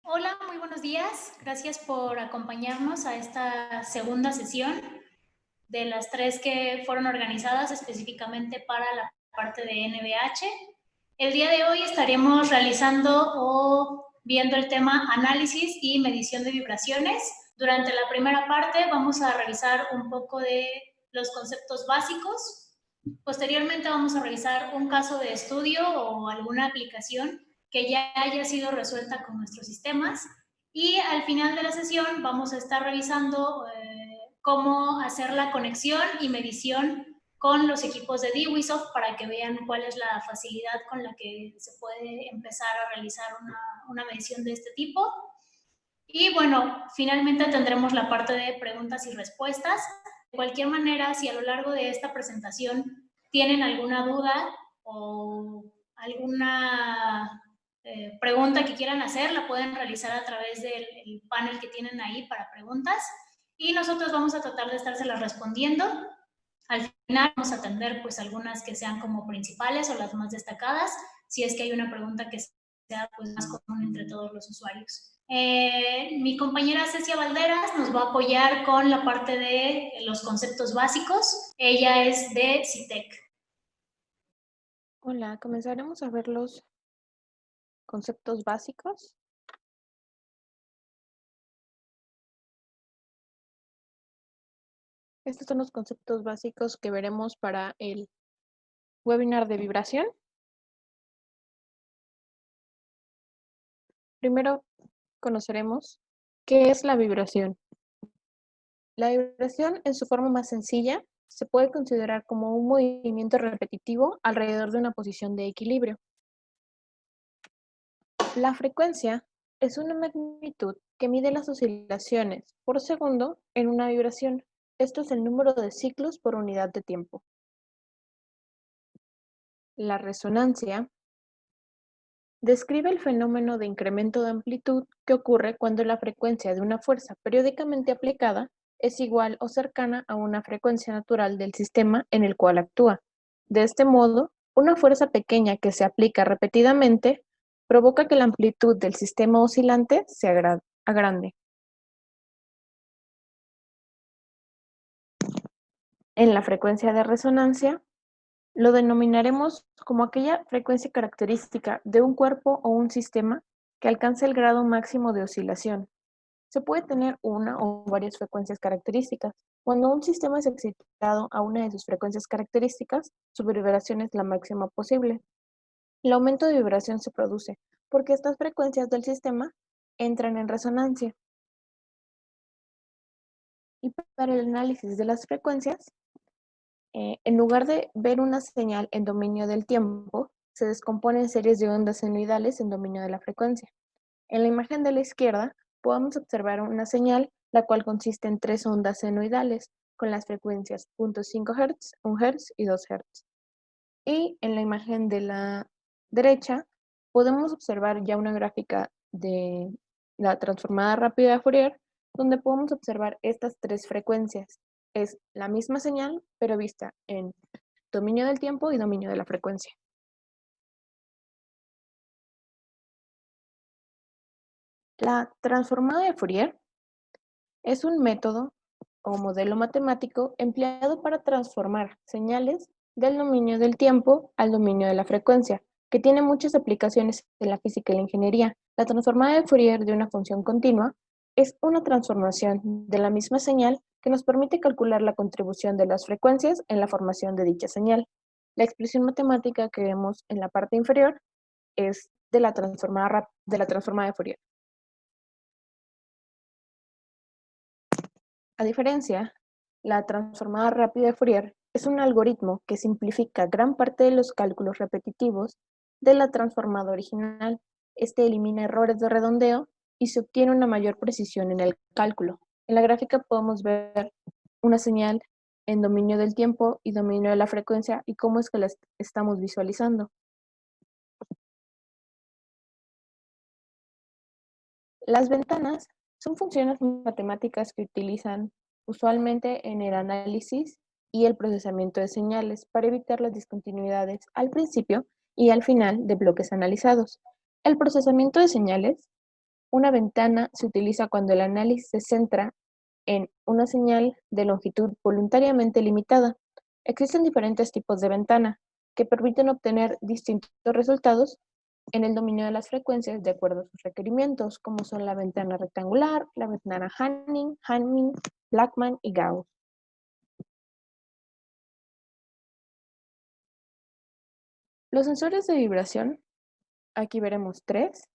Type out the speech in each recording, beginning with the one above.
Hola, muy buenos días. Gracias por acompañarnos a esta segunda sesión de las tres que fueron organizadas específicamente para la parte de NVH. El día de hoy estaremos realizando o viendo el tema análisis y medición de vibraciones. Durante la primera parte vamos a revisar un poco de los conceptos básicos. Posteriormente vamos a revisar un caso de estudio o alguna aplicación que ya haya sido resuelta con nuestros sistemas. Y al final de la sesión vamos a estar revisando cómo hacer la conexión y medición con los equipos de DWISoft para que vean cuál es la facilidad con la que se puede empezar a realizar una medición de este tipo. Y bueno, finalmente tendremos la parte de preguntas y respuestas. De cualquier manera, si a lo largo de esta presentación tienen alguna duda o alguna pregunta que quieran hacer, la pueden realizar a través del panel que tienen ahí para preguntas y nosotros vamos a tratar de estárselas respondiendo. Al final vamos a atender pues algunas que sean como principales o las más destacadas, si es que hay una pregunta que sea pues más común entre todos los usuarios. Mi compañera Cecia Valderas nos va a apoyar con la parte de los conceptos básicos. Ella es de CITEC. Hola, comenzaremos a ver los conceptos básicos. Estos son los conceptos básicos que veremos para el webinar de vibración. Primero conoceremos qué es la vibración. La vibración, en su forma más sencilla, se puede considerar como un movimiento repetitivo alrededor de una posición de equilibrio. La frecuencia es una magnitud que mide las oscilaciones por segundo en una vibración. Esto es el número de ciclos por unidad de tiempo. La resonancia describe el fenómeno de incremento de amplitud que ocurre cuando la frecuencia de una fuerza periódicamente aplicada es igual o cercana a una frecuencia natural del sistema en el cual actúa. De este modo, una fuerza pequeña que se aplica repetidamente provoca que la amplitud del sistema oscilante se agrande. En la frecuencia de resonancia, lo denominaremos como aquella frecuencia característica de un cuerpo o un sistema que alcanza el grado máximo de oscilación. Se puede tener una o varias frecuencias características. Cuando un sistema es excitado a una de sus frecuencias características, su vibración es la máxima posible. El aumento de vibración se produce porque estas frecuencias del sistema entran en resonancia. Y para el análisis de las frecuencias, en lugar de ver una señal en dominio del tiempo, se descompone en series de ondas senoidales en dominio de la frecuencia. En la imagen de la izquierda podemos observar una señal, la cual consiste en tres ondas senoidales, con las frecuencias 0.5 Hz, 1 Hz y 2 Hz. Y en la imagen de la derecha podemos observar ya una gráfica de la transformada rápida de Fourier, donde podemos observar estas tres frecuencias. Es la misma señal, pero vista en dominio del tiempo y dominio de la frecuencia. La transformada de Fourier es un método o modelo matemático empleado para transformar señales del dominio del tiempo al dominio de la frecuencia, que tiene muchas aplicaciones en la física y la ingeniería. La transformada de Fourier de una función continua es una transformación de la misma señal que nos permite calcular la contribución de las frecuencias en la formación de dicha señal. La expresión matemática que vemos en la parte inferior es de la transformada de Fourier. A diferencia, la transformada rápida de Fourier es un algoritmo que simplifica gran parte de los cálculos repetitivos de la transformada original. Este elimina errores de redondeo y se obtiene una mayor precisión en el cálculo. En la gráfica podemos ver una señal en dominio del tiempo y dominio de la frecuencia y cómo es que la estamos visualizando. Las ventanas son funciones matemáticas que utilizan usualmente en el análisis y el procesamiento de señales para evitar las discontinuidades al principio y al final de bloques analizados. El procesamiento de señales Una ventana se utiliza cuando el análisis se centra en una señal de longitud voluntariamente limitada. Existen diferentes tipos de ventana que permiten obtener distintos resultados en el dominio de las frecuencias de acuerdo a sus requerimientos, como son la ventana rectangular, la ventana Hamming, Blackman y Gauss. Los sensores de vibración, aquí veremos tres.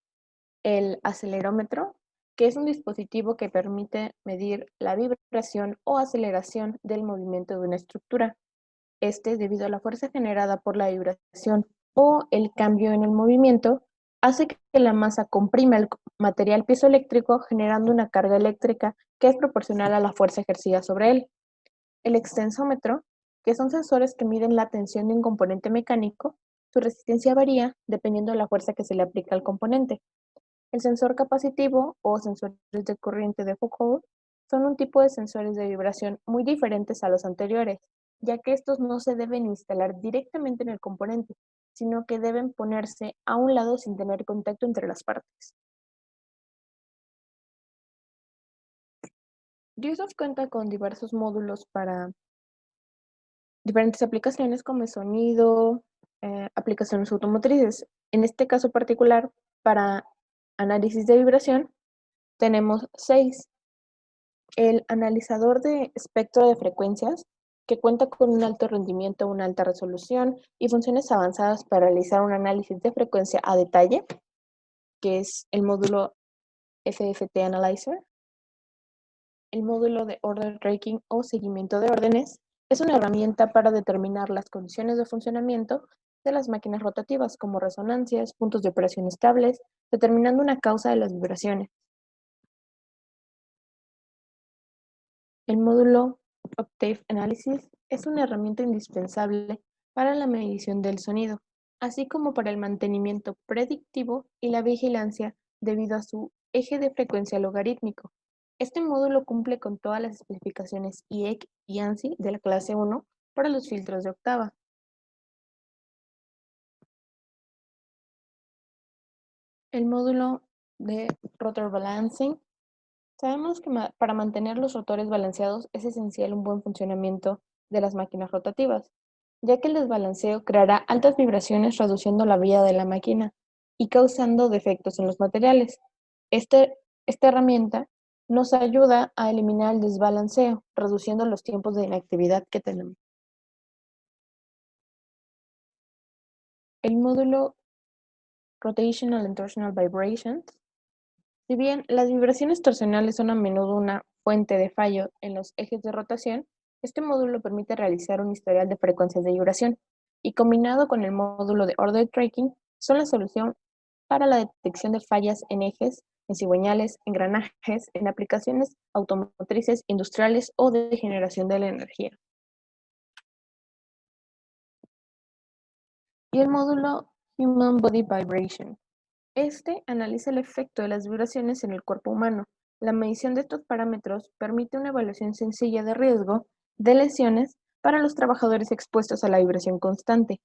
El acelerómetro, que es un dispositivo que permite medir la vibración o aceleración del movimiento de una estructura. Debido a la fuerza generada por la vibración o el cambio en el movimiento, hace que la masa comprima el material piezoeléctrico generando una carga eléctrica que es proporcional a la fuerza ejercida sobre él. El extensómetro, que son sensores que miden la tensión de un componente mecánico, su resistencia varía dependiendo de la fuerza que se le aplica al componente. El sensor capacitivo o sensores de corriente de Foucault son un tipo de sensores de vibración muy diferentes a los anteriores, ya que estos no se deben instalar directamente en el componente, sino que deben ponerse a un lado sin tener contacto entre las partes. Ubisoft cuenta con diversos módulos para diferentes aplicaciones como sonido, aplicaciones automotrices. En este caso particular, para análisis de vibración, tenemos 6. El analizador de espectro de frecuencias, que cuenta con un alto rendimiento, una alta resolución y funciones avanzadas para realizar un análisis de frecuencia a detalle, que es el módulo FFT Analyzer. El módulo de Order Tracking o seguimiento de órdenes es una herramienta para determinar las condiciones de funcionamiento de las máquinas rotativas como resonancias, puntos de operación estables, determinando una causa de las vibraciones. El módulo Octave Analysis es una herramienta indispensable para la medición del sonido, así como para el mantenimiento predictivo y la vigilancia debido a su eje de frecuencia logarítmico. Este módulo cumple con todas las especificaciones IEC y ANSI de la clase 1 para los filtros de octava. El módulo de Rotor Balancing. Sabemos que para mantener los rotores balanceados es esencial un buen funcionamiento de las máquinas rotativas, ya que el desbalanceo creará altas vibraciones reduciendo la vida de la máquina y causando defectos en los materiales. Esta herramienta nos ayuda a eliminar el desbalanceo, reduciendo los tiempos de inactividad que tenemos. El módulo Rotational and Torsional Vibrations. Si bien las vibraciones torsionales son a menudo una fuente de fallo en los ejes de rotación, este módulo permite realizar un historial de frecuencias de vibración y combinado con el módulo de Order Tracking son la solución para la detección de fallas en ejes, en cigüeñales, engranajes, en aplicaciones automotrices, industriales o de generación de la energía. Y el módulo Human Body Vibration. Analiza el efecto de las vibraciones en el cuerpo humano. La medición de estos parámetros permite una evaluación sencilla de riesgo de lesiones para los trabajadores expuestos a la vibración constante.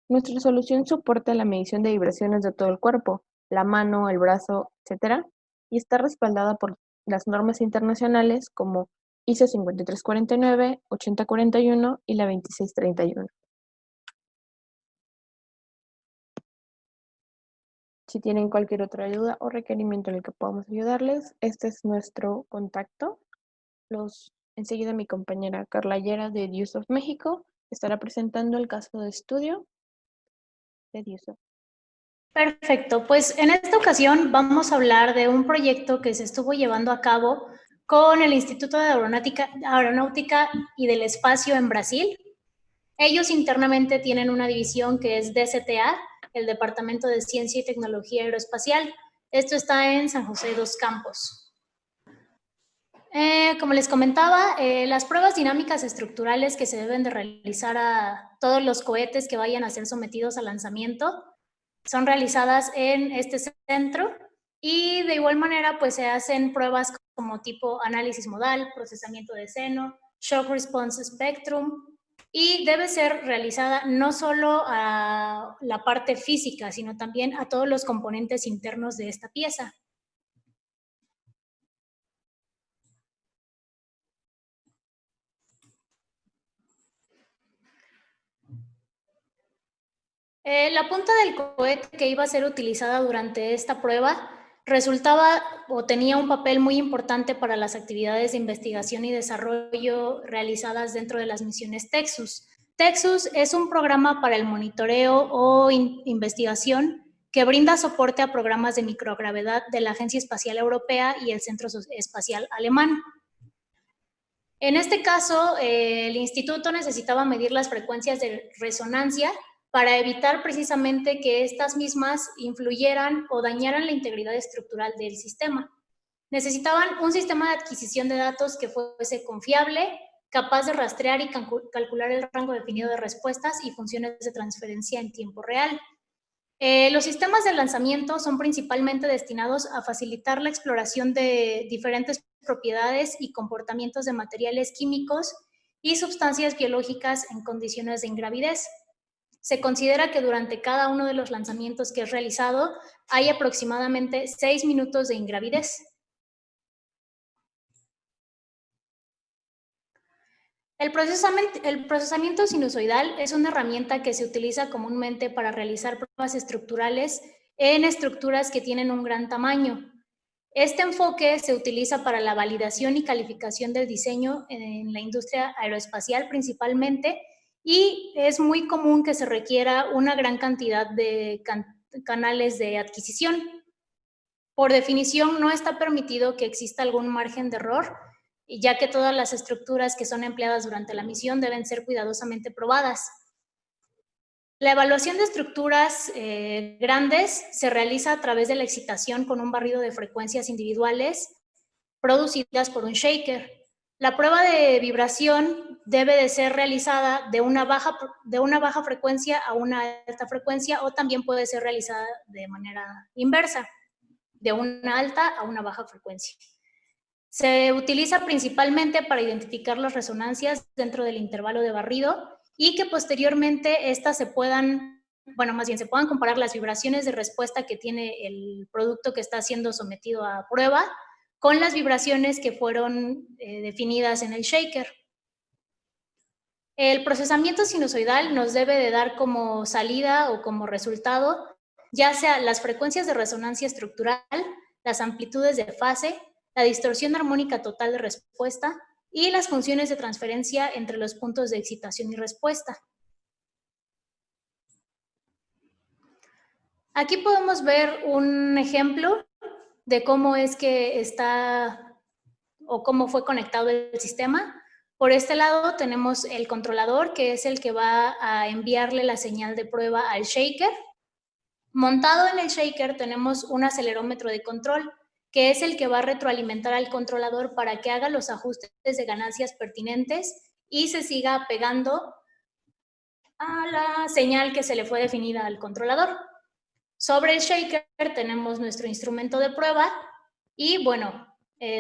Nuestra solución soporta la medición de vibraciones de todo el cuerpo, la mano, el brazo, etc. Y está respaldada por las normas internacionales como ISO 5349, 8041 y la 2631. Si tienen cualquier otra ayuda o requerimiento en el que podamos ayudarles, este es nuestro contacto. Enseguida mi compañera Carla Llera de Ubisoft México estará presentando el caso de estudio de Ubisoft. Perfecto, pues en esta ocasión vamos a hablar de un proyecto que se estuvo llevando a cabo con el Instituto de Aeronáutica y del Espacio en Brasil. Ellos internamente tienen una división que es DCTA, el Departamento de Ciencia y Tecnología Aeroespacial. Esto está en San José dos Campos. Como les comentaba, las pruebas dinámicas estructurales que se deben de realizar a todos los cohetes que vayan a ser sometidos al lanzamiento son realizadas en este centro y de igual manera pues se hacen pruebas como tipo análisis modal, procesamiento de seno, shock response spectrum y debe ser realizada no solo a la parte física, sino también a todos los componentes internos de esta pieza. La punta del cohete que iba a ser utilizada durante esta prueba resultaba o tenía un papel muy importante para las actividades de investigación y desarrollo realizadas dentro de las misiones Texus. Texus es un programa para el monitoreo o investigación que brinda soporte a programas de microgravedad de la Agencia Espacial Europea y el Centro Espacial Alemán. En este caso, el instituto necesitaba medir las frecuencias de resonancia para evitar precisamente que estas mismas influyeran o dañaran la integridad estructural del sistema. Necesitaban un sistema de adquisición de datos que fuese confiable, capaz de rastrear y calcular el rango definido de respuestas y funciones de transferencia en tiempo real. Los sistemas de lanzamiento son principalmente destinados a facilitar la exploración de diferentes propiedades y comportamientos de materiales químicos y sustancias biológicas en condiciones de ingravidez. Se considera que durante cada uno de los lanzamientos que es realizado hay aproximadamente 6 minutos de ingravidez. El procesamiento sinusoidal es una herramienta que se utiliza comúnmente para realizar pruebas estructurales en estructuras que tienen un gran tamaño. Este enfoque se utiliza para la validación y calificación del diseño en la industria aeroespacial principalmente, y es muy común que se requiera una gran cantidad de canales de adquisición. Por definición, no está permitido que exista algún margen de error, ya que todas las estructuras que son empleadas durante la misión deben ser cuidadosamente probadas. La evaluación de estructuras grandes se realiza a través de la excitación con un barrido de frecuencias individuales producidas por un shaker. La prueba de vibración debe de ser realizada de una baja frecuencia a una alta frecuencia, o también puede ser realizada de manera inversa, de una alta a una baja frecuencia. Se utiliza principalmente para identificar las resonancias dentro del intervalo de barrido y que posteriormente estas se puedan comparar las vibraciones de respuesta que tiene el producto que está siendo sometido a prueba con las vibraciones que fueron definidas en el shaker. El procesamiento sinusoidal nos debe de dar como salida o como resultado ya sea las frecuencias de resonancia estructural, las amplitudes de fase, la distorsión armónica total de respuesta y las funciones de transferencia entre los puntos de excitación y respuesta. Aquí podemos ver un ejemplo de cómo es que está o cómo fue conectado el sistema. Por este lado tenemos el controlador, que es el que va a enviarle la señal de prueba al shaker. Montado en el shaker tenemos un acelerómetro de control, que es el que va a retroalimentar al controlador para que haga los ajustes de ganancias pertinentes y se siga pegando a la señal que se le fue definida al controlador. Sobre el shaker tenemos nuestro instrumento de prueba y,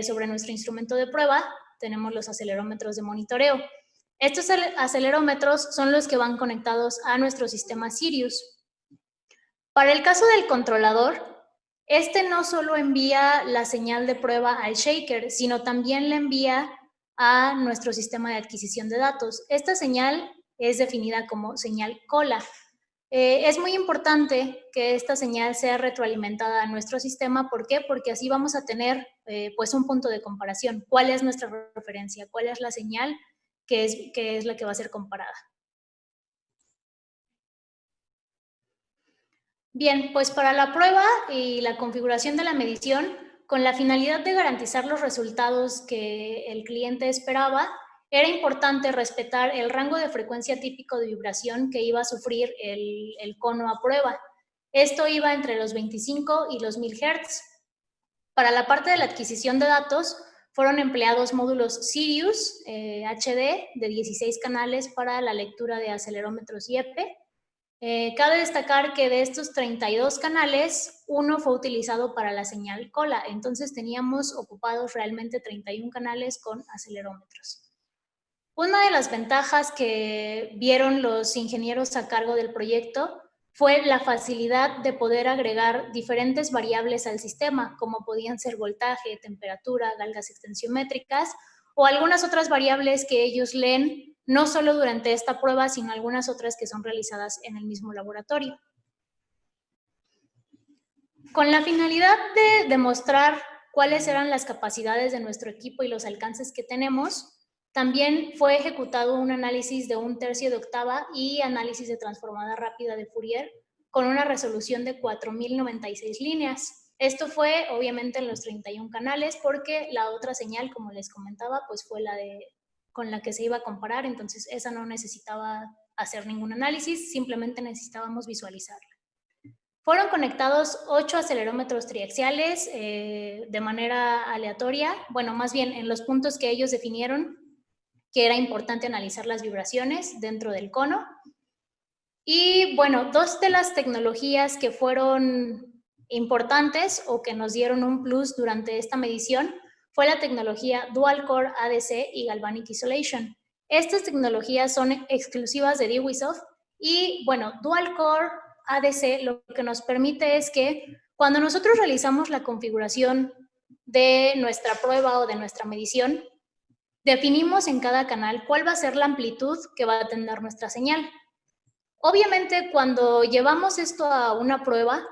sobre nuestro instrumento de prueba tenemos los acelerómetros de monitoreo. Estos acelerómetros son los que van conectados a nuestro sistema Sirius. Para el caso del controlador, este no solo envía la señal de prueba al shaker, sino también la envía a nuestro sistema de adquisición de datos. Esta señal es definida como señal cola. Es muy importante que esta señal sea retroalimentada a nuestro sistema. ¿Por qué? Porque así vamos a tener un punto de comparación. ¿Cuál es nuestra referencia? ¿Cuál es la señal que es la que va a ser comparada? Bien, pues para la prueba y la configuración de la medición, con la finalidad de garantizar los resultados que el cliente esperaba, era importante respetar el rango de frecuencia típico de vibración que iba a sufrir el cono a prueba. Esto iba entre los 25 y los 1000 Hz. Para la parte de la adquisición de datos, fueron empleados módulos Sirius HD de 16 canales para la lectura de acelerómetros IEPE. Cabe destacar que de estos 32 canales, uno fue utilizado para la señal cola, entonces teníamos ocupados realmente 31 canales con acelerómetros. Una de las ventajas que vieron los ingenieros a cargo del proyecto fue la facilidad de poder agregar diferentes variables al sistema, como podían ser voltaje, temperatura, galgas extensiométricas o algunas otras variables que ellos leen no solo durante esta prueba, sino algunas otras que son realizadas en el mismo laboratorio. Con la finalidad de demostrar cuáles eran las capacidades de nuestro equipo y los alcances que tenemos, también fue ejecutado un análisis de 1/3 de octava y análisis de transformada rápida de Fourier con una resolución de 4096 líneas. Esto fue obviamente en los 31 canales porque la otra señal, como les comentaba, pues fue con la que se iba a comparar, entonces esa no necesitaba hacer ningún análisis, simplemente necesitábamos visualizarla. Fueron conectados 8 acelerómetros triaxiales de manera aleatoria, bueno, más bien en los puntos que ellos definieron que era importante analizar las vibraciones dentro del cono. Y bueno, 2 de las tecnologías que fueron importantes o que nos dieron un plus durante esta medición fue la tecnología Dual Core ADC y Galvanic Isolation. Estas tecnologías son exclusivas de DWISoft y bueno, Dual Core ADC lo que nos permite es que cuando nosotros realizamos la configuración de nuestra prueba o de nuestra medición, definimos en cada canal cuál va a ser la amplitud que va a tener nuestra señal. Obviamente, cuando llevamos esto a una prueba,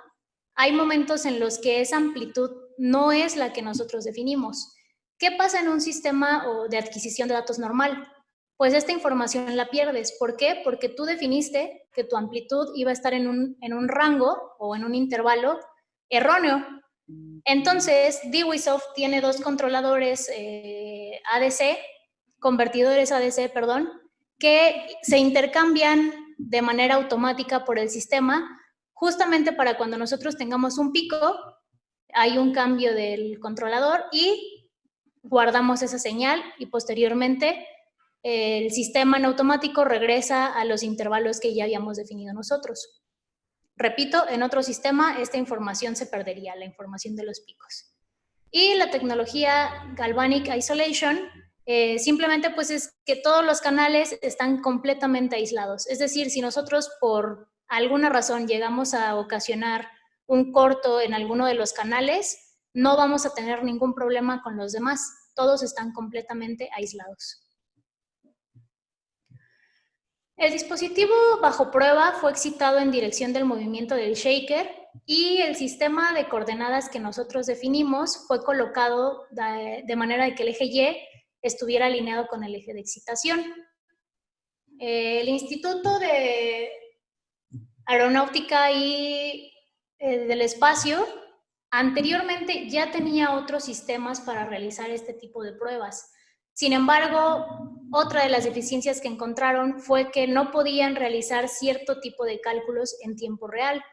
hay momentos en los que esa amplitud no es la que nosotros definimos. ¿Qué pasa en un sistema de adquisición de datos normal? Pues esta información la pierdes. ¿Por qué? Porque tú definiste que tu amplitud iba a estar en un rango o en un intervalo erróneo. Entonces, DWISoft tiene 2 controladores ADC, convertidores ADC, perdón, que se intercambian de manera automática por el sistema, justamente para cuando nosotros tengamos un pico, hay un cambio del controlador y guardamos esa señal y posteriormente el sistema en automático regresa a los intervalos que ya habíamos definido nosotros. Repito, en otro sistema esta información se perdería, la información de los picos. Y la tecnología Galvanic Isolation simplemente pues es que todos los canales están completamente aislados. Es decir, si nosotros por alguna razón llegamos a ocasionar un corto en alguno de los canales, no vamos a tener ningún problema con los demás. Todos están completamente aislados. El dispositivo bajo prueba fue excitado en dirección del movimiento del shaker y el sistema de coordenadas que nosotros definimos fue colocado de manera de que el eje Y estuviera alineado con el eje de excitación. El Instituto de Aeronáutica y del Espacio anteriormente ya tenía otros sistemas para realizar este tipo de pruebas. Sin embargo, otra de las deficiencias que encontraron fue que no podían realizar cierto tipo de cálculos en tiempo real.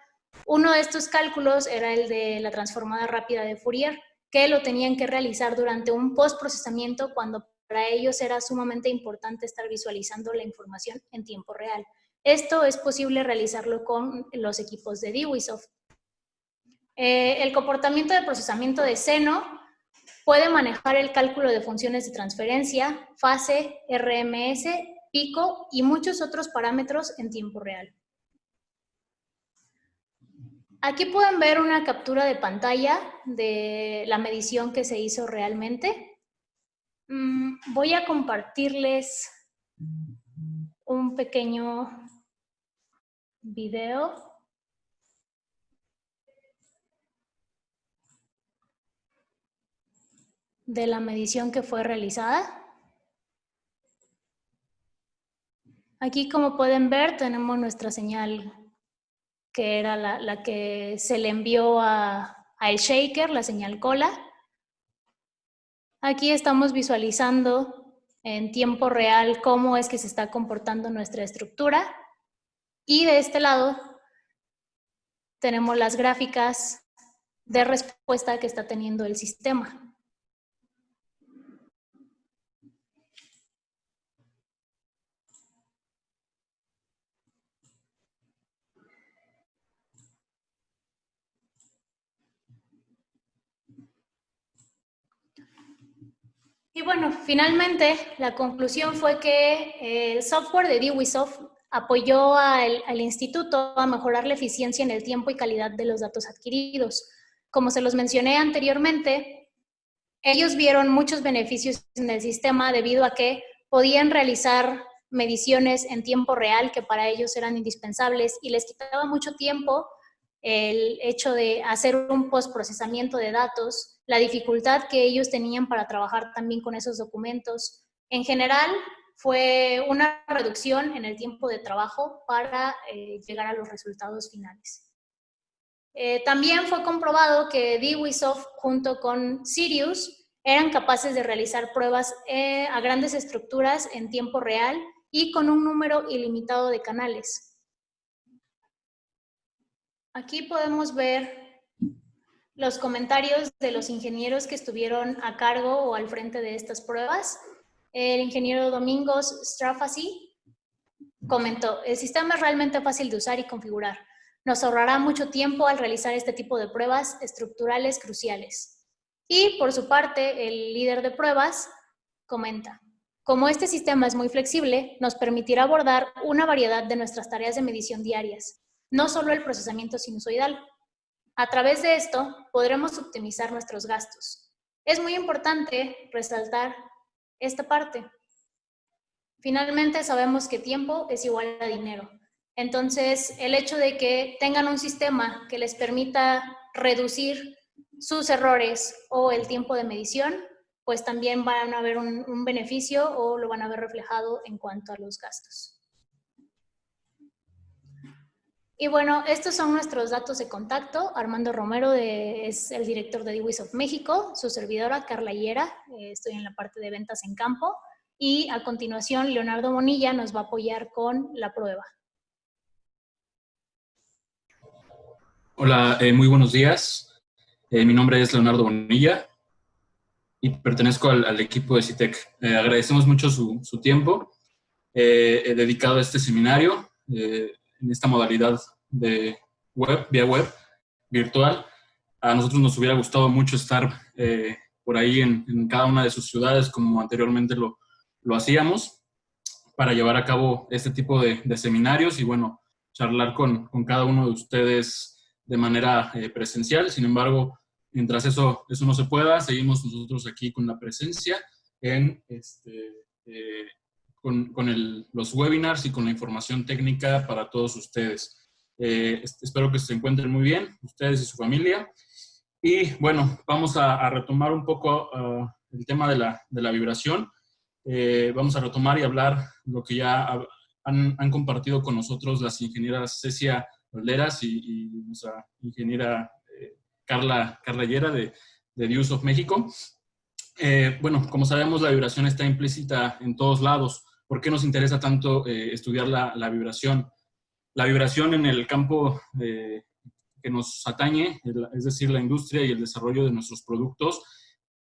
Uno de estos cálculos era el de la transformada rápida de Fourier, que lo tenían que realizar durante un postprocesamiento cuando para ellos era sumamente importante estar visualizando la información en tiempo real. Esto es posible realizarlo con los equipos de DWISoft. El comportamiento de procesamiento de seno puede manejar el cálculo de funciones de transferencia, fase, RMS, pico y muchos otros parámetros en tiempo real. Aquí pueden ver una captura de pantalla de la medición que se hizo realmente. Voy a compartirles un pequeño video. De la medición que fue realizada. Aquí, como pueden ver, tenemos nuestra señal que era la que se le envió al shaker, la señal cola. Aquí estamos visualizando en tiempo real cómo es que se está comportando nuestra estructura. Y de este lado tenemos las gráficas de respuesta que está teniendo el sistema. Y bueno, finalmente la conclusión fue que el software de DWISoft apoyó al instituto a mejorar la eficiencia en el tiempo y calidad de los datos adquiridos. Como se los mencioné anteriormente, ellos vieron muchos beneficios en el sistema debido a que podían realizar mediciones en tiempo real que para ellos eran indispensables y les quitaba mucho tiempo el hecho de hacer un postprocesamiento de datos, la dificultad que ellos tenían para trabajar también con esos documentos. En general, fue una reducción en el tiempo de trabajo para llegar a los resultados finales. También fue comprobado que DWISoft junto con Sirius eran capaces de realizar pruebas a grandes estructuras en tiempo real y con un número ilimitado de canales. Aquí podemos ver los comentarios de los ingenieros que estuvieron a cargo o al frente de estas pruebas. El ingeniero Domingos Strafasi comentó: el sistema es realmente fácil de usar y configurar. Nos ahorrará mucho tiempo al realizar este tipo de pruebas estructurales cruciales. Y por su parte, el líder de pruebas comenta: como este sistema es muy flexible, nos permitirá abordar una variedad de nuestras tareas de medición diarias, no solo el procesamiento sinusoidal. A través de esto, podremos optimizar nuestros gastos. Es muy importante resaltar esta parte. Finalmente, sabemos que tiempo es igual a dinero. Entonces, el hecho de que tengan un sistema que les permita reducir sus errores o el tiempo de medición, pues también van a ver un beneficio o lo van a ver reflejado en cuanto a los gastos. Y bueno, estos son nuestros datos de contacto. Armando Romero es el director de DWISoft México, su servidora Carla Hiera, estoy en la parte de ventas en campo, y a continuación Leonardo Bonilla nos va a apoyar con la prueba. Hola, muy buenos días. Mi nombre es Leonardo Bonilla y pertenezco al equipo de CITEC. Agradecemos mucho su tiempo dedicado a este seminario en esta modalidad de vía web, virtual. A nosotros nos hubiera gustado mucho estar por ahí en cada una de sus ciudades, como anteriormente lo hacíamos, para llevar a cabo este tipo de seminarios y, bueno, charlar con cada uno de ustedes de manera presencial. Sin embargo, mientras eso no se pueda, seguimos nosotros aquí con la presencia en los webinars y con la información técnica para todos ustedes. Espero que se encuentren muy bien, ustedes y su familia. Y bueno, vamos a retomar un poco el tema de la vibración. Vamos a retomar y hablar lo que ya han compartido con nosotros las ingenieras Cecia Valderas y nuestra ingeniera Carla Hiera de DWISoft México. Bueno, como sabemos, la vibración está implícita en todos lados. ¿Por qué nos interesa tanto estudiar la vibración? La vibración en el campo que nos atañe, es decir, la industria y el desarrollo de nuestros productos,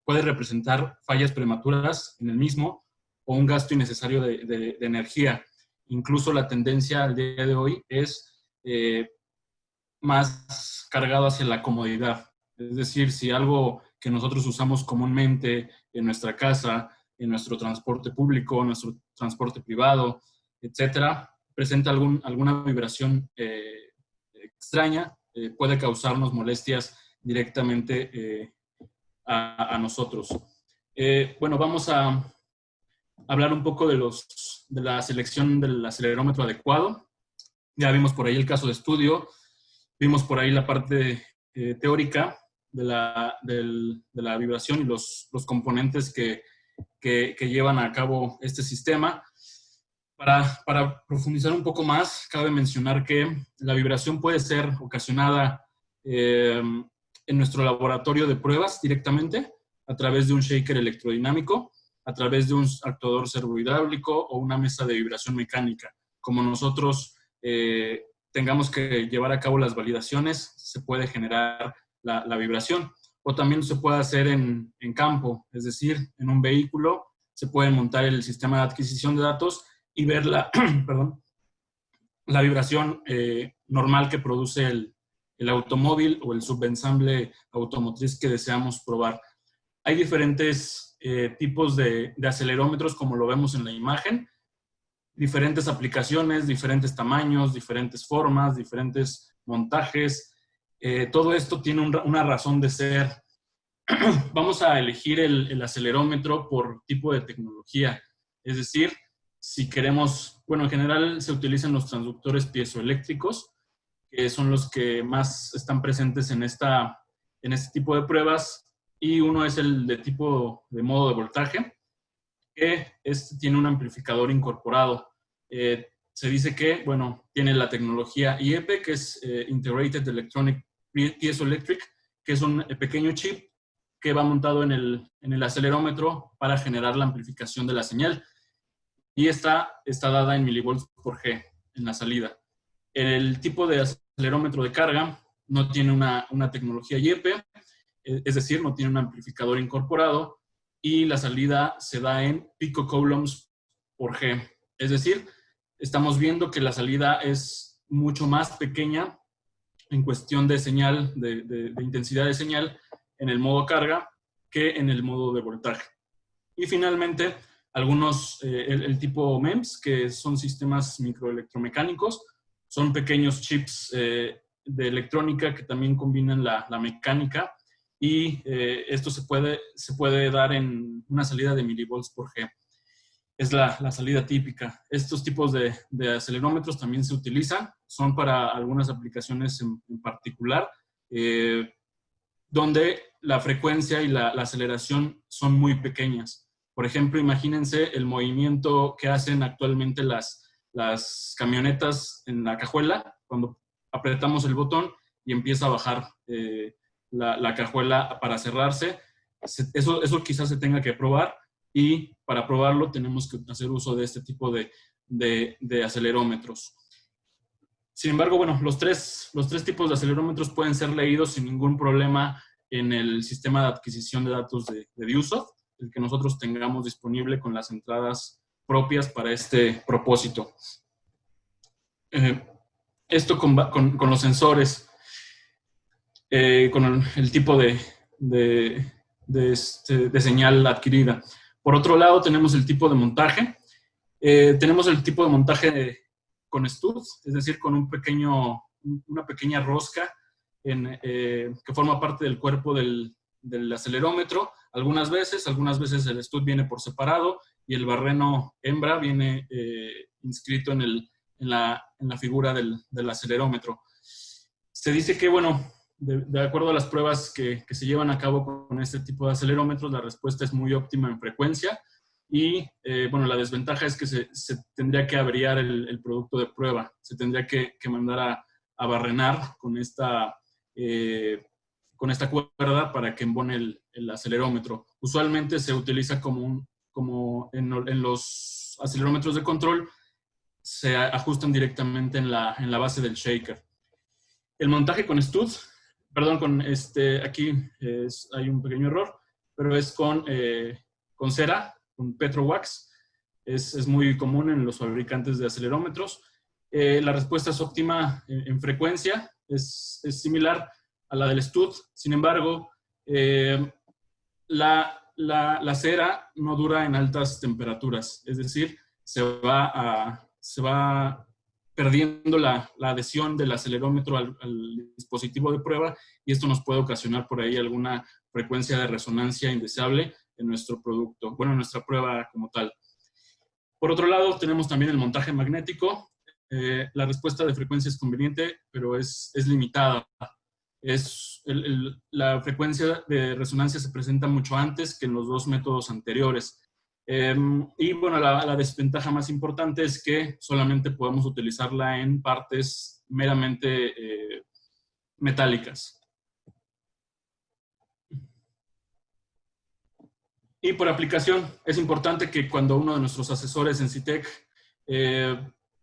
puede representar fallas prematuras en el mismo o un gasto innecesario de energía. Incluso la tendencia al día de hoy es más cargado hacia la comodidad. Es decir, si algo que nosotros usamos comúnmente en nuestra casa, en nuestro transporte público, en nuestro transporte privado, etcétera, presenta alguna vibración extraña, puede causarnos molestias directamente a nosotros. Bueno, vamos a hablar un poco de la selección del acelerómetro adecuado. Ya vimos por ahí el caso de estudio, vimos por ahí la parte teórica de la vibración y los componentes que llevan a cabo este sistema. Para profundizar un poco más, cabe mencionar que la vibración puede ser ocasionada en nuestro laboratorio de pruebas directamente, a través de un shaker electrodinámico, a través de un actuador servohidráulico o una mesa de vibración mecánica. Como nosotros tengamos que llevar a cabo las validaciones, se puede generar la vibración. O también se puede hacer en campo, es decir, en un vehículo se puede montar el sistema de adquisición de datos y ver la vibración normal que produce el automóvil o el subensamble automotriz que deseamos probar. Hay diferentes tipos de acelerómetros, como lo vemos en la imagen, diferentes aplicaciones, diferentes tamaños, diferentes formas, diferentes montajes. Todo esto tiene una razón de ser. Vamos a elegir el acelerómetro por tipo de tecnología, es decir, si queremos, bueno, en general se utilizan los transductores piezoeléctricos, que son los que más están presentes en este tipo de pruebas, y uno es el de tipo de modo de voltaje, que tiene un amplificador incorporado. Se dice que, bueno, tiene la tecnología IEP, que es Integrated Electronic Piezoelectric, que es un pequeño chip que va montado en el acelerómetro para generar la amplificación de la señal. Y está dada en milivolts por G en la salida. El tipo de acelerómetro de carga no tiene una tecnología IEP, es decir, no tiene un amplificador incorporado, y la salida se da en picocoulombs por G. Es decir, estamos viendo que la salida es mucho más pequeña en cuestión de señal, de intensidad de señal en el modo carga que en el modo de voltaje. Y finalmente, el tipo MEMS, que son sistemas microelectromecánicos, son pequeños chips de electrónica que también combinan la mecánica, y esto se puede dar en una salida de milivolts por G. Es la salida típica. Estos tipos de acelerómetros también se utilizan, son para algunas aplicaciones en particular, donde la frecuencia y la aceleración son muy pequeñas. Por ejemplo, imagínense el movimiento que hacen actualmente las camionetas en la cajuela, cuando apretamos el botón y empieza a bajar la cajuela para cerrarse. Eso quizás se tenga que probar, y para probarlo tenemos que hacer uso de este tipo de acelerómetros. Sin embargo, bueno, los tres tipos de acelerómetros pueden ser leídos sin ningún problema en el sistema de adquisición de datos de Usoft, el que nosotros tengamos disponible con las entradas propias para este propósito. Esto con los sensores, con el tipo de señal adquirida. Por otro lado, tenemos el tipo de montaje. Tenemos el tipo de montaje con stud, es decir, con una pequeña rosca que forma parte del cuerpo del acelerómetro. Algunas veces el stud viene por separado y el barreno hembra viene inscrito en la figura del acelerómetro. Se dice que, bueno, de acuerdo a las pruebas que se llevan a cabo con este tipo de acelerómetros, la respuesta es muy óptima en frecuencia, y bueno, la desventaja es que se tendría que averiar el producto de prueba, se tendría que mandar a barrenar con esta cuerda para que embone el acelerómetro. Usualmente se utiliza como en los acelerómetros de control, se ajustan directamente en la base del shaker. El montaje con stud, perdón, aquí hay un pequeño error, pero es con cera, con Petrowax. Es muy común en los fabricantes de acelerómetros. La respuesta es óptima en frecuencia, es similar a la del stud. Sin embargo, la cera no dura en altas temperaturas, es decir, se va perdiendo la adhesión del acelerómetro al dispositivo de prueba, y esto nos puede ocasionar por ahí alguna frecuencia de resonancia indeseable en nuestro producto, bueno, en nuestra prueba como tal. Por otro lado, tenemos también el montaje magnético. La respuesta de frecuencia es conveniente, pero es limitada. La frecuencia de resonancia se presenta mucho antes que en los dos métodos anteriores. Y bueno, la desventaja más importante es que solamente podemos utilizarla en partes meramente metálicas. Y por aplicación, es importante que cuando uno de nuestros asesores en CITEC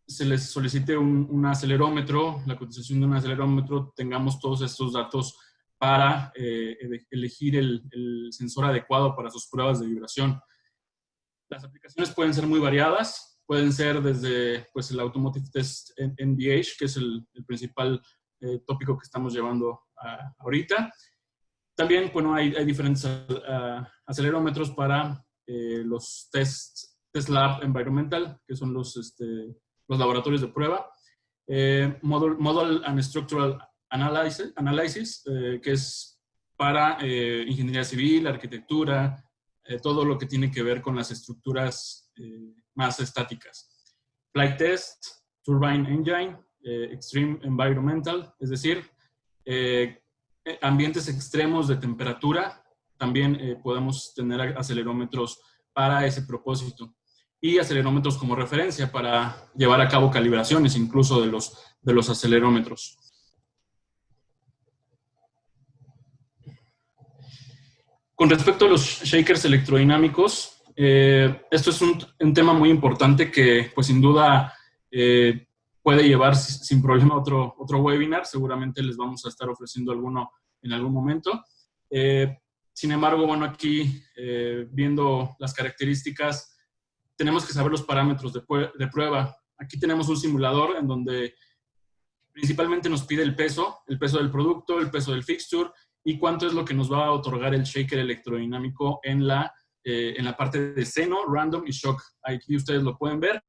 se les solicite un acelerómetro, la cotización de un acelerómetro, tengamos todos estos datos para elegir el sensor adecuado para sus pruebas de vibración. Las aplicaciones pueden ser muy variadas, pueden ser desde pues, el Automotive Test NVH, que es el principal tópico que estamos llevando ahorita. También, bueno, hay diferentes acelerómetros para los Test Lab Environmental, que son los laboratorios de prueba. Model and Structural Analysis, que es para ingeniería civil, arquitectura, todo lo que tiene que ver con las estructuras más estáticas. Flight Test, Turbine Engine, Extreme Environmental, es decir, ambientes extremos de temperatura. También podemos tener acelerómetros para ese propósito. Y acelerómetros como referencia para llevar a cabo calibraciones incluso de los acelerómetros. Con respecto a los shakers electrodinámicos, esto es un tema muy importante que pues sin duda puede llevar sin problema otro webinar. Seguramente les vamos a estar ofreciendo alguno en algún momento. Sin embargo, bueno, aquí viendo las características, tenemos que saber los parámetros de prueba. Aquí tenemos un simulador en donde principalmente nos pide el peso del producto, el peso del fixture y cuánto es lo que nos va a otorgar el shaker electrodinámico en la parte de seno, random y shock. Aquí ustedes lo pueden ver.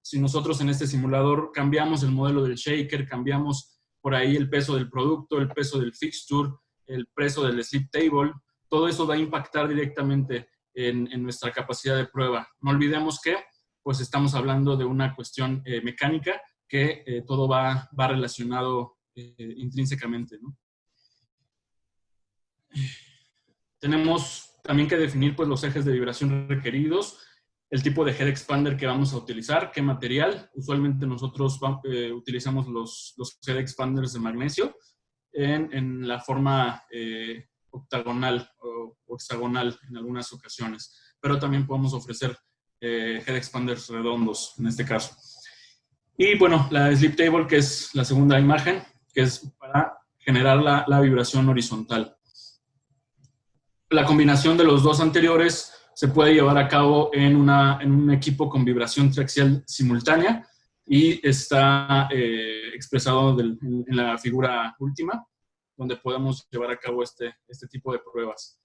Si nosotros en este simulador cambiamos el modelo del shaker, cambiamos por ahí el peso del producto, el peso del fixture, el peso del slip table, todo eso va a impactar directamente en nuestra capacidad de prueba. No olvidemos que pues estamos hablando de una cuestión mecánica que todo va relacionado intrínsecamente, ¿no? Tenemos también que definir pues, los ejes de vibración requeridos, el tipo de head expander que vamos a utilizar, qué material. Usualmente nosotros utilizamos los head expanders de magnesio en la forma octagonal o hexagonal en algunas ocasiones, pero también podemos ofrecer head expanders redondos en este caso. Y bueno, la slip table, que es la segunda imagen, que es para generar la vibración horizontal. La combinación de los dos anteriores se puede llevar a cabo en un equipo con vibración triaxial simultánea y está expresado en la figura última, donde podemos llevar a cabo este tipo de pruebas.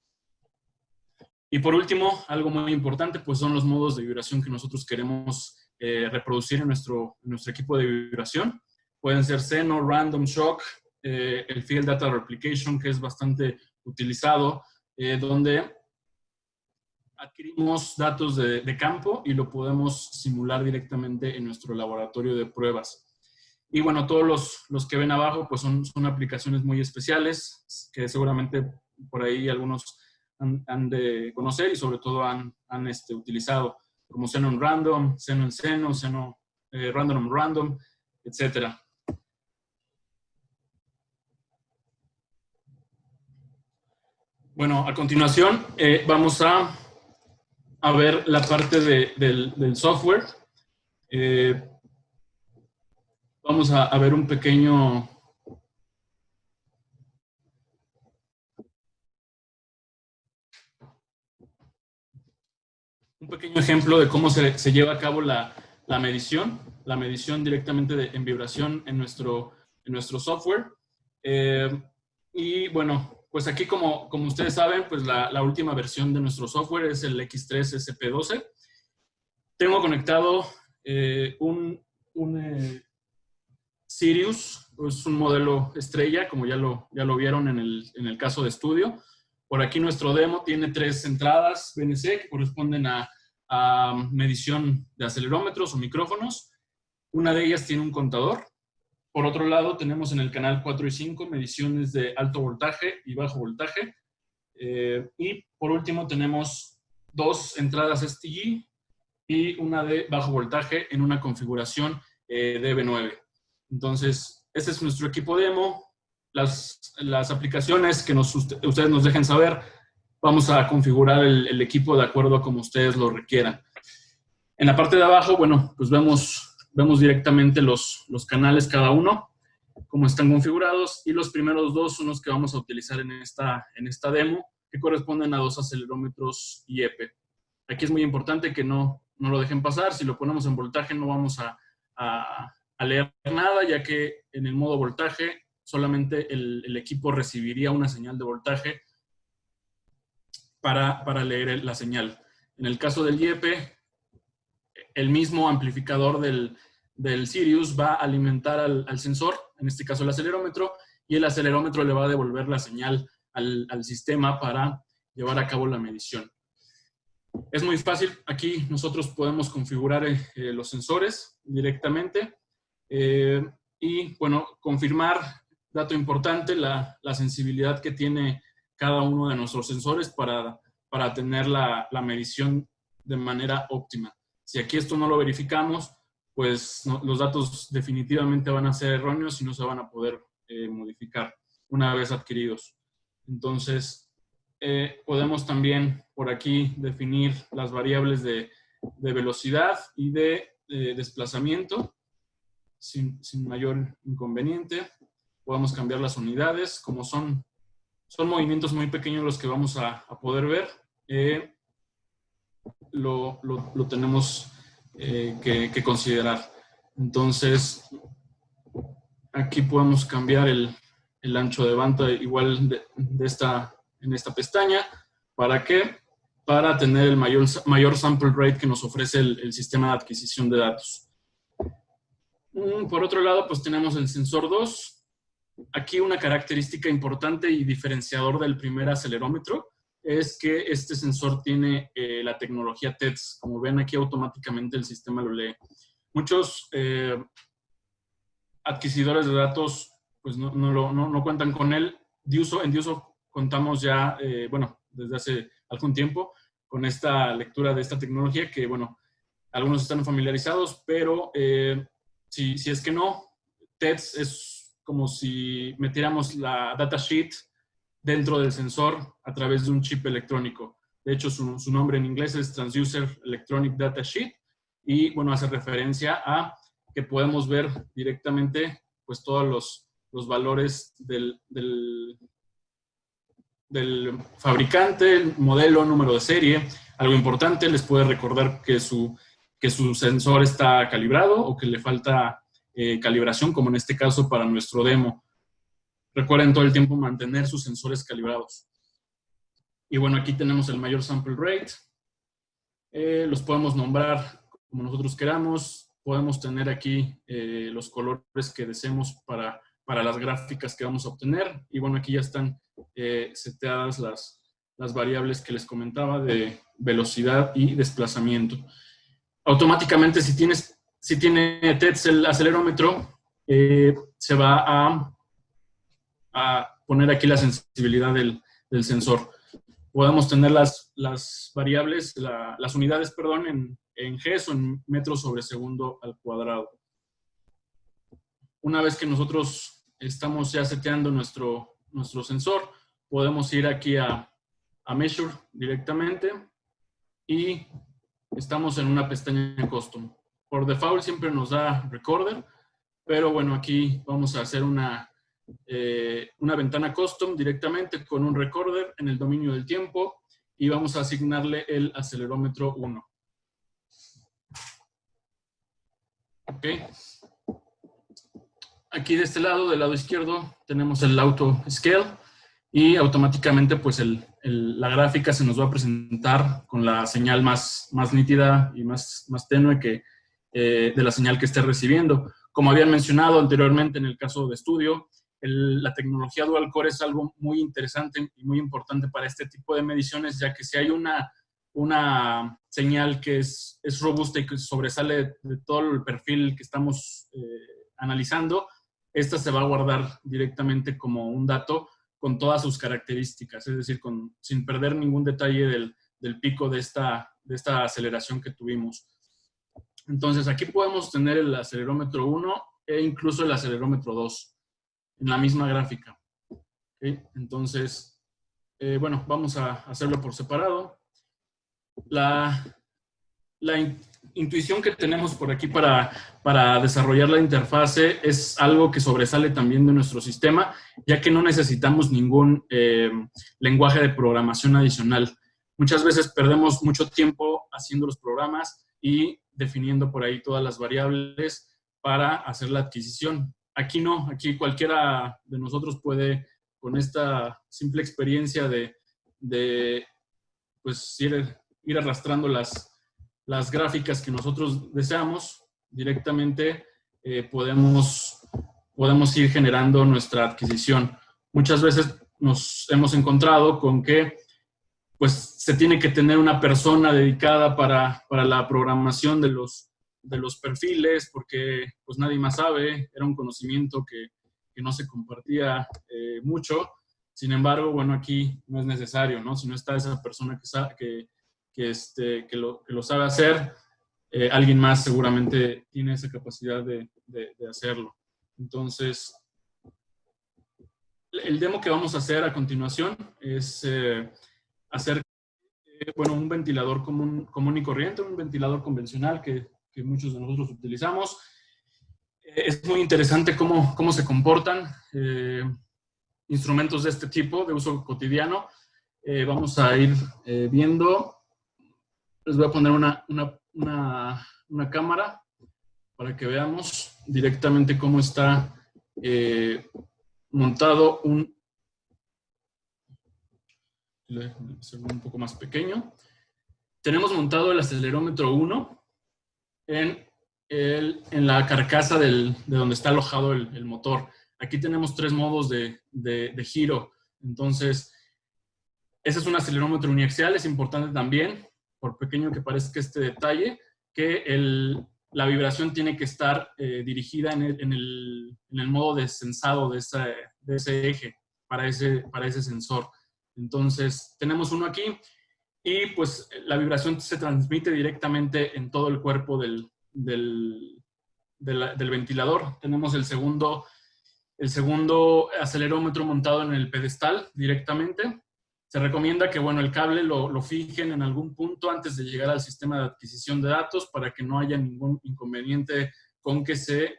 Y por último, algo muy importante, pues son los modos de vibración que nosotros queremos reproducir en nuestro equipo de vibración. Pueden ser seno, random, shock, el Field Data Replication, que es bastante utilizado, donde adquirimos datos de campo y lo podemos simular directamente en nuestro laboratorio de pruebas. Y bueno, todos los que ven abajo pues son aplicaciones muy especiales que seguramente por ahí algunos han de conocer y sobre todo han utilizado, como seno en random, seno en seno, seno random, etc. Bueno, a continuación vamos a ver la parte del software. Vamos a ver un pequeño ejemplo de cómo se lleva a cabo la medición directamente en vibración en nuestro software. Y bueno, pues aquí como ustedes saben, pues la última versión de nuestro software es el X3 SP12. Tengo conectado un Sirius, es un modelo estrella, como ya lo vieron en el caso de estudio. Por aquí nuestro demo tiene 3 entradas BNC que corresponden a medición de acelerómetros o micrófonos. Una de ellas tiene un contador. Por otro lado, tenemos en el canal 4 y 5 mediciones de alto voltaje y bajo voltaje. Y por último tenemos 2 entradas STG y una de bajo voltaje en una configuración DB9. Entonces, este es nuestro equipo demo. Las aplicaciones que ustedes nos dejen saber, vamos a configurar el equipo de acuerdo a como ustedes lo requieran. En la parte de abajo, bueno, pues vemos directamente los canales cada uno, cómo están configurados, y los primeros 2 son los que vamos a utilizar en esta demo, que corresponden a 2 acelerómetros IEP. Aquí es muy importante que no lo dejen pasar. Si lo ponemos en voltaje no vamos a leer nada, ya que en el modo voltaje solamente el equipo recibiría una señal de voltaje para leer la señal. En el caso del IEP, el mismo amplificador del Sirius va a alimentar al sensor, en este caso el acelerómetro, y el acelerómetro le va a devolver la señal al sistema para llevar a cabo la medición. Es muy fácil. Aquí nosotros podemos configurar los sensores directamente. Y bueno, confirmar, dato importante, la sensibilidad que tiene cada uno de nuestros sensores para tener la medición de manera óptima. Si aquí esto no lo verificamos, pues los datos definitivamente van a ser erróneos y no se van a poder modificar una vez adquiridos. Entonces, podemos también por aquí definir las variables de velocidad y de desplazamiento sin mayor inconveniente. Podemos cambiar las unidades, como son movimientos muy pequeños los que vamos a poder ver, lo tenemos que considerar. Entonces, aquí podemos cambiar el ancho de banda igual en esta pestaña. ¿Para qué? Para tener el mayor sample rate que nos ofrece el sistema de adquisición de datos. Por otro lado, pues tenemos el sensor 2. Aquí una característica importante y diferenciador del primer acelerómetro es que este sensor tiene la tecnología TEDS. Como ven aquí, automáticamente el sistema lo lee. Muchos adquisidores de datos pues no cuentan con él. En Diuso contamos ya, bueno, desde hace algún tiempo con esta lectura de esta tecnología que, bueno, algunos están familiarizados, pero si es que no, TEDS es como si metiéramos la datasheet dentro del sensor a través de un chip electrónico. De hecho, su nombre en inglés es Transducer Electronic Datasheet y, bueno, hace referencia a que podemos ver directamente pues todos los valores del fabricante, el modelo, número de serie. Algo importante, les puede recordar que su sensor está calibrado o que le falta calibración, como en este caso para nuestro demo. Recuerden todo el tiempo mantener sus sensores calibrados. Y bueno, aquí tenemos el mayor sample rate. Los podemos nombrar como nosotros queramos. Podemos tener aquí los colores que deseemos para las gráficas que vamos a obtener. Y bueno, aquí ya están seteadas las variables que les comentaba de velocidad y desplazamiento. Automáticamente, si tiene TEDS el acelerómetro, se va a poner aquí la sensibilidad del sensor. Podemos tener las variables, las unidades, perdón, en Gs o en metros sobre segundo al cuadrado. Una vez que nosotros estamos ya seteando nuestro sensor, podemos ir aquí a Measure directamente y estamos en una pestaña Custom. Por default siempre nos da Recorder, pero bueno, aquí vamos a hacer una ventana Custom directamente con un Recorder en el dominio del tiempo y vamos a asignarle el acelerómetro 1. Ok. Aquí de este lado, del lado izquierdo, tenemos el Auto Scale y automáticamente pues la gráfica se nos va a presentar con la señal más nítida y más tenue de la señal que esté recibiendo. Como habían mencionado anteriormente en el caso de estudio, la tecnología Dual Core es algo muy interesante y muy importante para este tipo de mediciones, ya que si hay una señal que es robusta y que sobresale de todo el perfil que estamos analizando, esta se va a guardar directamente como un dato con todas sus características, es decir, sin perder ningún detalle del pico de esta aceleración que tuvimos. Entonces, aquí podemos tener el acelerómetro 1 e incluso el acelerómetro 2 en la misma gráfica. ¿Okay? Entonces, bueno, vamos a hacerlo por separado. La intuición que tenemos por aquí para desarrollar la interfase es algo que sobresale también de nuestro sistema, ya que no necesitamos ningún lenguaje de programación adicional. Muchas veces perdemos mucho tiempo haciendo los programas y definiendo por ahí todas las variables para hacer la adquisición. Aquí no, aquí cualquiera de nosotros puede, con esta simple experiencia de pues ir arrastrando las gráficas que nosotros deseamos, directamente podemos ir generando nuestra adquisición. Muchas veces nos hemos encontrado con que pues se tiene que tener una persona dedicada para la programación de los perfiles, porque pues nadie más sabe, era un conocimiento que no se compartía mucho. Sin embargo, bueno, aquí no es necesario, ¿no? Si no está esa persona que lo sabe hacer, alguien más seguramente tiene esa capacidad de hacerlo. Entonces, el demo que vamos a hacer a continuación es hacer bueno, un ventilador común y corriente, un ventilador convencional que muchos de nosotros utilizamos. Es muy interesante cómo se comportan instrumentos de este tipo, de uso cotidiano. Vamos a ir viendo. Les voy a poner una cámara para que veamos directamente cómo está montado hacerlo un poco más pequeño. Tenemos montado el acelerómetro 1 en la carcasa de donde está alojado el motor. Aquí tenemos 3 modos de giro. Entonces, ese es un acelerómetro uniaxial. Es importante también, por pequeño que parezca este detalle, que la vibración tiene que estar dirigida en el modo de sensado de ese eje para ese sensor. Entonces, tenemos uno aquí y pues la vibración se transmite directamente en todo el cuerpo del ventilador. Tenemos el segundo acelerómetro montado en el pedestal directamente. Se recomienda que, bueno, el cable lo fijen en algún punto antes de llegar al sistema de adquisición de datos para que no haya ningún inconveniente con que se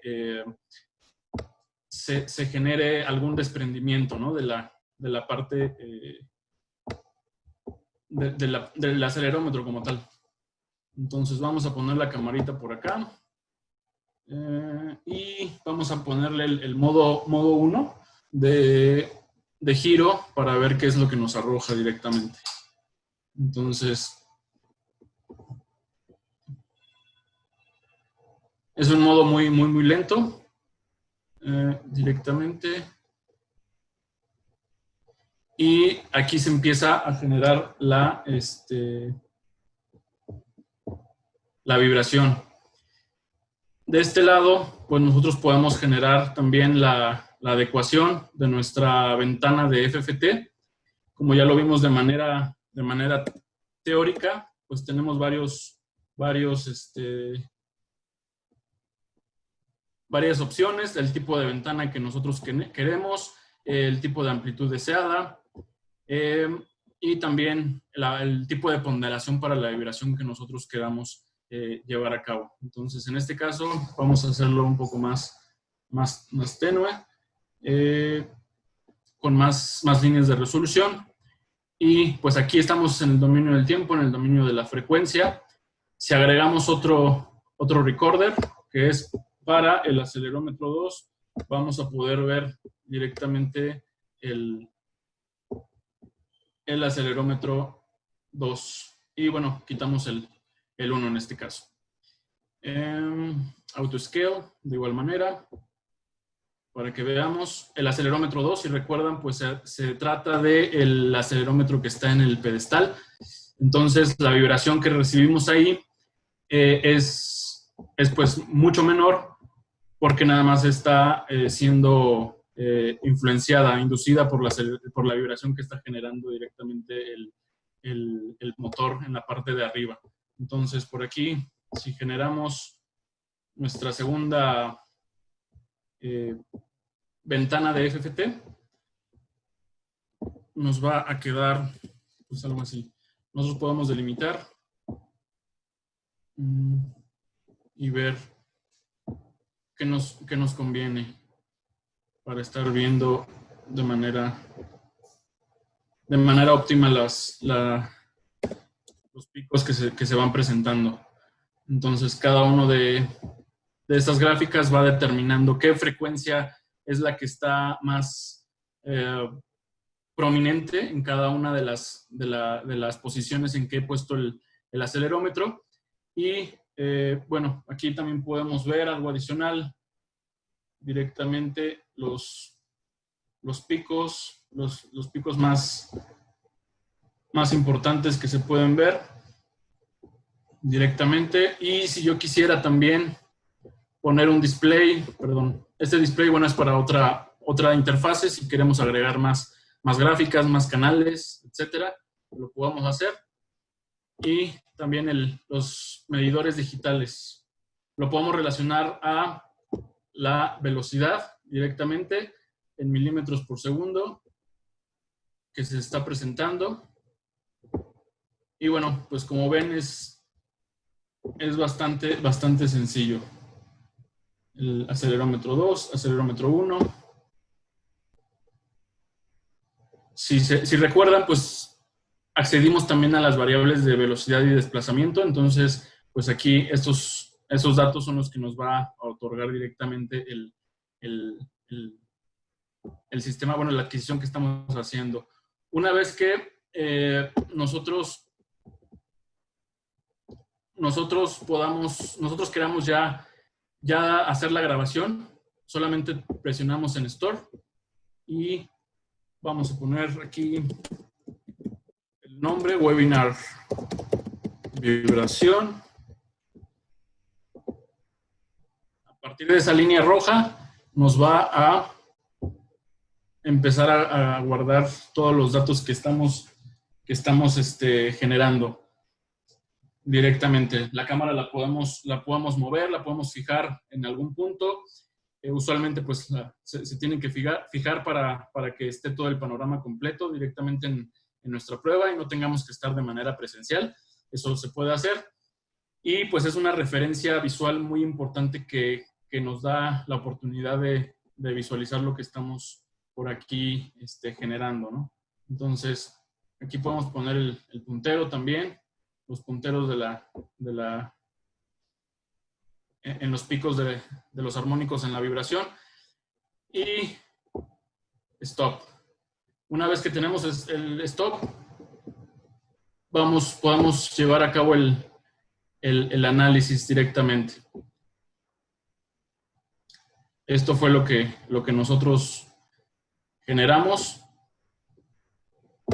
genere algún desprendimiento, ¿no? de la parte del acelerómetro como tal. Entonces vamos a poner la camarita por acá y vamos a ponerle el modo 1 de giro para ver qué es lo que nos arroja directamente. Entonces, es un modo muy lento directamente. Y aquí se empieza a generar la vibración. De este lado, pues nosotros podemos generar también la adecuación de nuestra ventana de FFT. Como ya lo vimos de manera teórica, pues tenemos varias opciones, el tipo de ventana que nosotros queremos, el tipo de amplitud deseada, y también el tipo de ponderación para la vibración que nosotros queramos llevar a cabo. Entonces, en este caso, vamos a hacerlo un poco más tenue, con más líneas de resolución. Y pues aquí estamos en el dominio del tiempo, en el dominio de la frecuencia. Si agregamos otro recorder, que es para el acelerómetro 2, vamos a poder ver directamente el acelerómetro 2. Y bueno, quitamos el 1 en este caso. Autoscale, de igual manera, para que veamos el acelerómetro 2. Si recuerdan, pues se trata del acelerómetro que está en el pedestal. Entonces, la vibración que recibimos ahí es pues mucho menor, porque nada más está siendo inducida por la vibración que está generando directamente el motor en la parte de arriba. Entonces, por aquí, si generamos nuestra segunda ventana de FFT, nos va a quedar pues algo así. Nosotros podemos delimitar y ver qué nos conviene para estar viendo de manera óptima los picos que se van presentando. Entonces, cada uno de estas gráficas va determinando qué frecuencia es la que está más prominente en cada una de las posiciones en que he puesto el acelerómetro. Y bueno, aquí también podemos ver algo adicional, directamente los picos más más importantes que se pueden ver directamente. Y si yo quisiera también poner un display, perdón, este display, bueno, es para otra interfase, si queremos agregar más gráficas, más canales, etcétera, lo podemos hacer. Y también los medidores digitales. Lo podemos relacionar a la velocidad directamente en milímetros por segundo que se está presentando. Y bueno, pues como ven es bastante sencillo. El acelerómetro 2, acelerómetro 1. Si recuerdan, pues accedimos también a las variables de velocidad y desplazamiento. Entonces, pues aquí esos datos son los que nos va a otorgar directamente el sistema, bueno, la adquisición que estamos haciendo. Una vez que nosotros queramos ya hacer la grabación, solamente presionamos en Store y vamos a poner aquí el nombre, webinar vibración. A partir de esa línea roja nos va a empezar a guardar todos los datos que estamos generando directamente. La cámara la podemos mover, la podemos fijar en algún punto. Usualmente pues se tienen que fijar para que esté todo el panorama completo directamente en nuestra prueba y no tengamos que estar de manera presencial. Eso se puede hacer. Y pues es una referencia visual muy importante que nos da la oportunidad de visualizar lo que estamos por aquí generando, ¿no? Entonces, aquí podemos poner el puntero también, los punteros en los picos de los armónicos en la vibración. Y stop. Una vez que tenemos el stop, podemos llevar a cabo el análisis directamente. Esto fue lo que nosotros generamos.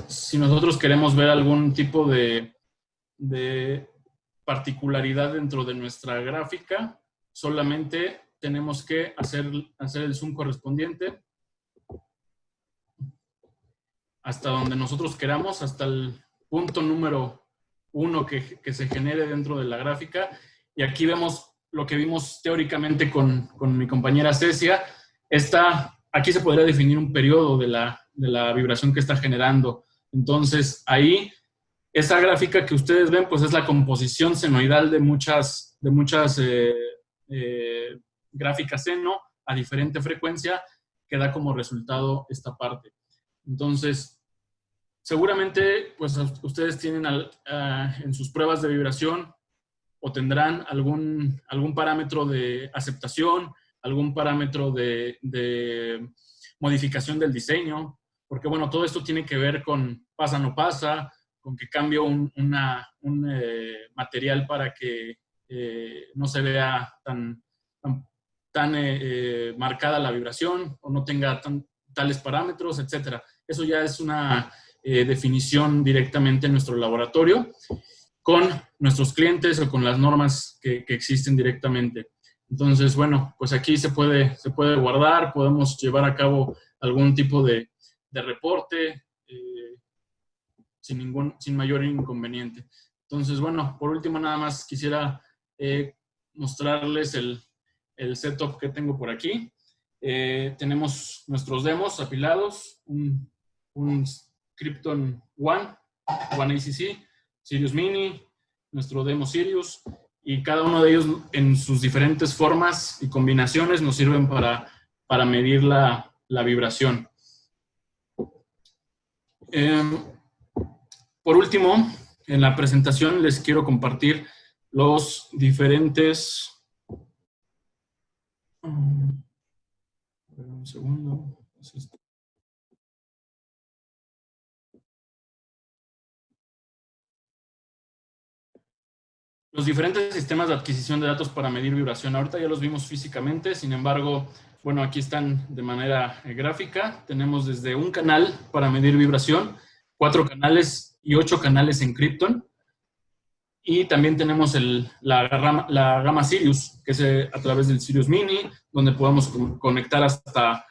Si nosotros queremos ver algún tipo de particularidad dentro de nuestra gráfica, solamente tenemos que hacer el zoom correspondiente hasta donde nosotros queramos, hasta el punto número 1 que se genere dentro de la gráfica. Y aquí vemos lo que vimos teóricamente con mi compañera Cecia. Aquí se podría definir un periodo de la vibración que está generando. Entonces, ahí, esa gráfica que ustedes ven, pues es la composición senoidal de muchas gráficas seno a diferente frecuencia que da como resultado esta parte. Entonces, seguramente, pues ustedes tienen en sus pruebas de vibración o tendrán algún parámetro de aceptación, algún parámetro de modificación del diseño, porque bueno, todo esto tiene que ver con pasa no pasa, con que cambio un material para que no se vea tan marcada la vibración o no tenga tales parámetros, etcétera. Eso ya es una definición directamente en nuestro laboratorio con nuestros clientes o con las normas que existen directamente. Entonces, bueno, pues aquí se puede guardar, podemos llevar a cabo algún tipo de reporte sin mayor inconveniente. Entonces, bueno, por último nada más quisiera mostrarles el setup que tengo por aquí. Tenemos nuestros demos apilados, un Krypton One ACC, Sirius Mini, nuestro demo Sirius, y cada uno de ellos en sus diferentes formas y combinaciones nos sirven para medir la vibración. Por último, en la presentación les quiero compartir los diferentes... Un segundo. Los diferentes sistemas de adquisición de datos para medir vibración. Ahorita ya los vimos físicamente, sin embargo, bueno, aquí están de manera gráfica. Tenemos desde un canal para medir vibración, 4 canales y 8 canales en Krypton. Y también tenemos la gama Sirius, que es a través del Sirius Mini, donde podemos conectar hasta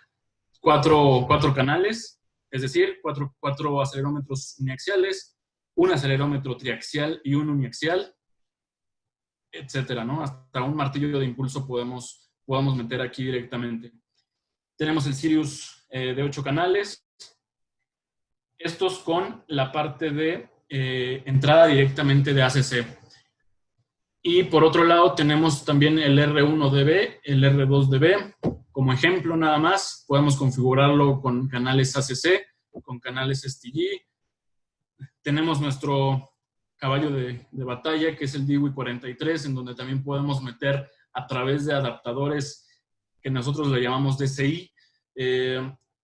4 canales, es decir, 4 acelerómetros uniaxiales, un acelerómetro triaxial y un uniaxial, etcétera, ¿no? Hasta un martillo de impulso podemos meter aquí directamente. Tenemos el Sirius de 8 canales, estos con la parte de entrada directamente de ACC. Y por otro lado tenemos también el R1DB, el R2DB. Como ejemplo nada más, podemos configurarlo con canales ACC, con canales STG. Tenemos nuestro caballo de batalla, que es el DWI-43, en donde también podemos meter a través de adaptadores que nosotros le llamamos DCI,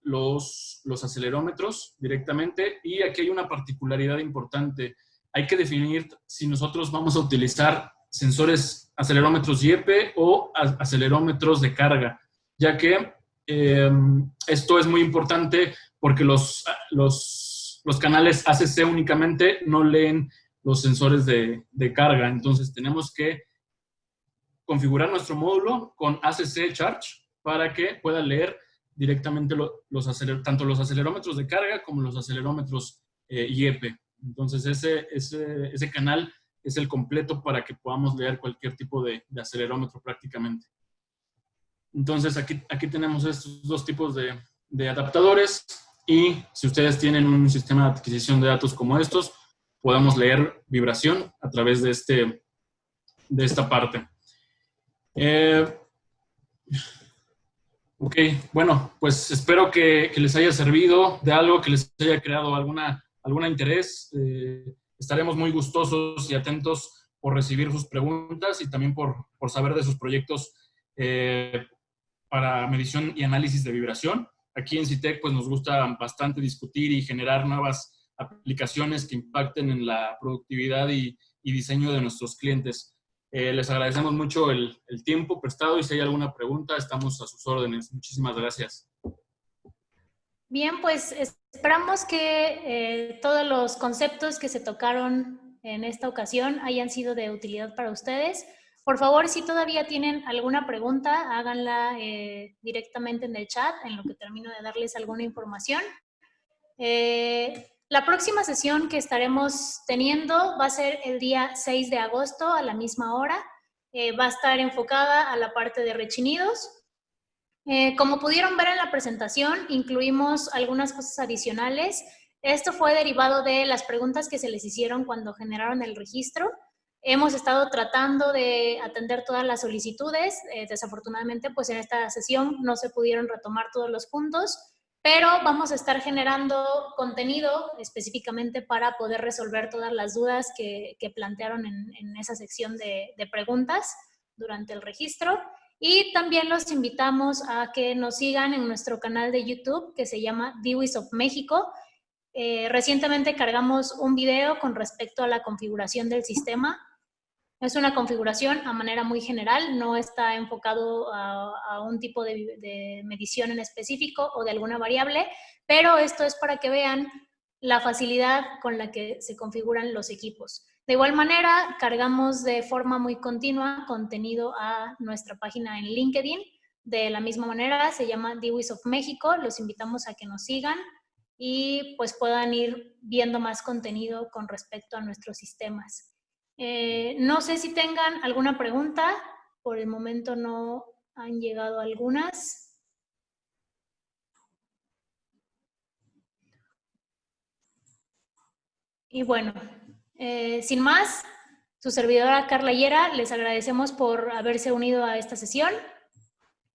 los acelerómetros directamente. Y aquí hay una particularidad importante. Hay que definir si nosotros vamos a utilizar sensores, acelerómetros YEPE o acelerómetros de carga, ya que esto es muy importante porque los canales ACC únicamente no leen los sensores de carga. Entonces tenemos que configurar nuestro módulo con ACC Charge para que pueda leer directamente tanto los acelerómetros de carga como los acelerómetros YEPE. Entonces ese canal es el completo para que podamos leer cualquier tipo de acelerómetro prácticamente. Entonces aquí tenemos estos 2 tipos de adaptadores, y si ustedes tienen un sistema de adquisición de datos como estos, podemos leer vibración a través de esta parte. Ok, bueno, pues espero que les haya servido de algo, que les haya creado alguna interés. Estaremos muy gustosos y atentos por recibir sus preguntas y también por saber de sus proyectos para medición y análisis de vibración. Aquí en CITEC pues nos gusta bastante discutir y generar nuevas aplicaciones que impacten en la productividad y diseño de nuestros clientes. Les agradecemos mucho el tiempo prestado, y si hay alguna pregunta, estamos a sus órdenes. Muchísimas gracias. Bien, pues esperamos que todos los conceptos que se tocaron en esta ocasión hayan sido de utilidad para ustedes. Por favor, si todavía tienen alguna pregunta, háganla directamente en el chat, en lo que termino de darles alguna información. La próxima sesión que estaremos teniendo va a ser el día 6 de agosto a la misma hora. Va a estar enfocada a la parte de rechinidos. Como pudieron ver en la presentación, incluimos algunas cosas adicionales. Esto fue derivado de las preguntas que se les hicieron cuando generaron el registro. Hemos estado tratando de atender todas las solicitudes. Desafortunadamente, pues en esta sesión no se pudieron retomar todos los puntos, pero vamos a estar generando contenido específicamente para poder resolver todas las dudas que plantearon en esa sección de preguntas durante el registro. Y también los invitamos a que nos sigan en nuestro canal de YouTube, que se llama DWIs of México. Recientemente cargamos un video con respecto a la configuración del sistema. Es una configuración a manera muy general, no está enfocado a un tipo de medición en específico o de alguna variable, pero esto es para que vean la facilidad con la que se configuran los equipos. De igual manera, cargamos de forma muy continua contenido a nuestra página en LinkedIn. De la misma manera, se llama DWIs of México. Los invitamos a que nos sigan y pues puedan ir viendo más contenido con respecto a nuestros sistemas. No sé si tengan alguna pregunta. Por el momento no han llegado algunas. Y bueno, sin más, su servidora Carla Hiera, les agradecemos por haberse unido a esta sesión.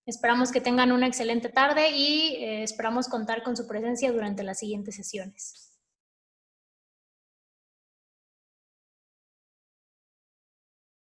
Esperamos que tengan una excelente tarde y esperamos contar con su presencia durante las siguientes sesiones.